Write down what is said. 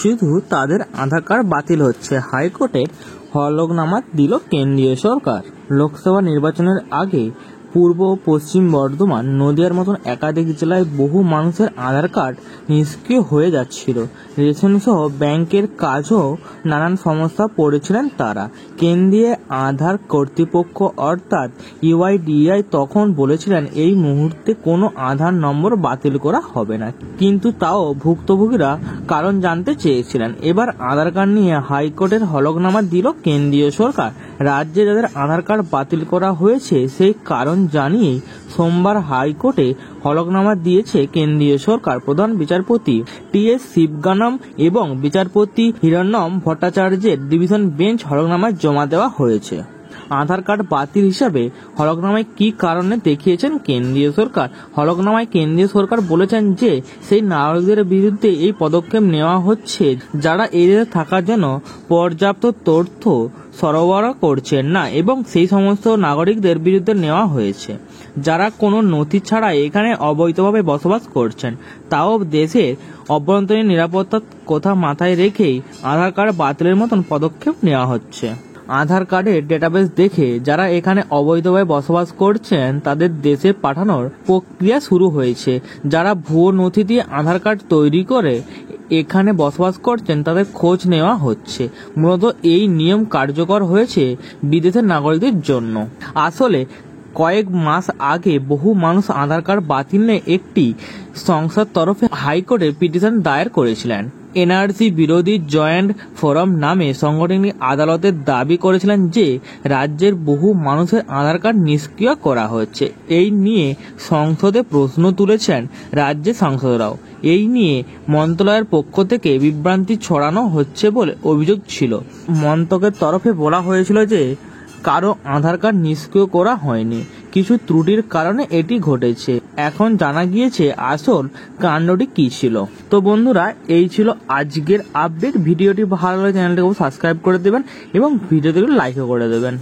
শুধু তাদের আধার কার্ড বাতিল হচ্ছে। হাইকোর্টের হলফনামা দিল কেন্দ্রীয় সরকার। লোকসভা নির্বাচনের আগে পূর্ব ও পশ্চিম বর্ধমান, নদিয়ার মতন একাধিক জেলায় বহু মানুষের আধার কার্ড নিষ্ক্রিয় হয়ে যাচ্ছিল। রেশন সহ ব্যাংকের কাজও নানান সমস্যা পড়েছিলেন তারা। কেন্দ্রীয় আধার কর্তৃপক্ষ অর্থাৎ ইউআইডিএআই তখন বলেছিলেন এই মুহূর্তে কোনো আধার নম্বর বাতিল করা হবে না, কিন্তু তাও ভুক্তভোগীরা কারণ জানতে চেয়েছিলেন। এবার আধার কার্ড নিয়ে হাইকোর্টের হলফনামা দিল কেন্দ্রীয় সরকার। রাজ্যে যাদের আধার কার্ড বাতিল করা হয়েছে সেই কারণ জানিয়ে সোমবার হাইকোর্টে হলফনামা দিয়েছে কেন্দ্রীয় সরকার। প্রধান বিচারপতি টি.এস. শিবগানম এবং বিচারপতি হিরণ্যম ভট্টাচার্যের ডিভিশন বেঞ্চ হলফনামায় জমা দেওয়া হয়েছে। আধার কার্ড বাতিল হিসাবে হলফনামায় কী কারণে দেখিয়েছেন কেন্দ্রীয় সরকার? হলফনামায় কেন্দ্রীয় সরকার বলেছেন যে সেই নাগরিকদের বিরুদ্ধে এই পদক্ষেপ নেওয়া হচ্ছে যারা এরিয়াতে থাকার জন্য পর্যাপ্ত তথ্য সরবরাহ করছেন না, এবং সেই সমস্ত নাগরিকদের বিরুদ্ধে নেওয়া হয়েছে যারা কোনো নথি ছাড়া এখানে অবৈধভাবে বসবাস করছেন, তাও দেশের অভ্যন্তরীণ নিরাপত্তার কথা মাথায় রেখেই আধার কার্ড বাতিলের মতন পদক্ষেপ নেওয়া হচ্ছে। আধার কার্ডের ডেটাবেস দেখে যারা এখানে অবৈধভাবে বসবাস করছেন তাদের দেশে পাঠানোর প্রক্রিয়া শুরু হয়েছে। যারা ভুয়ো নথি দিয়ে আধার কার্ড তৈরি করে এখানে বসবাস করছেন তাদের খোঁজ নেওয়া হচ্ছে। মূলত এই নিয়ম কার্যকর হয়েছে বিদেশের নাগরিকদের জন্য। আসলে কয়েক মাস আগে বহু মানুষ আধার কার্ড বাতিল নিয়ে একটি সংস্থার তরফে হাইকোর্টে পিটিশন দায়ের করেছিলেন। এনআরসি বিরোধী জয়েন্ট ফোরাম নামে সংগঠনটি আদালতে দাবি করেছিলেন যে রাজ্যের বহু মানুষের আধার কার্ড নিষ্ক্রিয় করা হচ্ছে। এই নিয়ে সংসদে প্রশ্ন তুলেছেন রাজ্যের সাংসদরাও। এই নিয়ে মন্ত্রণালয়ের পক্ষ থেকে বিভ্রান্তি ছড়ানো হচ্ছে বলে অভিযোগ ছিল। মন্ত্রকের তরফে বলা হয়েছিল যে কারো আধার কার্ড নিষ্ক্রিয় করা হয়নি, কিছু ত্রুটির কারণে এটি ঘটেছে। এখন জানা গিয়েছে আসল কাণ্ডটি কী ছিল। তো বন্ধুরা, এই ছিল আজকের আপডেট। ভিডিওটি ভালো লাগলে চ্যানেলটিকে সাবস্ক্রাইব করে দেবেন এবং ভিডিওটিকে লাইকও করে দেবেন।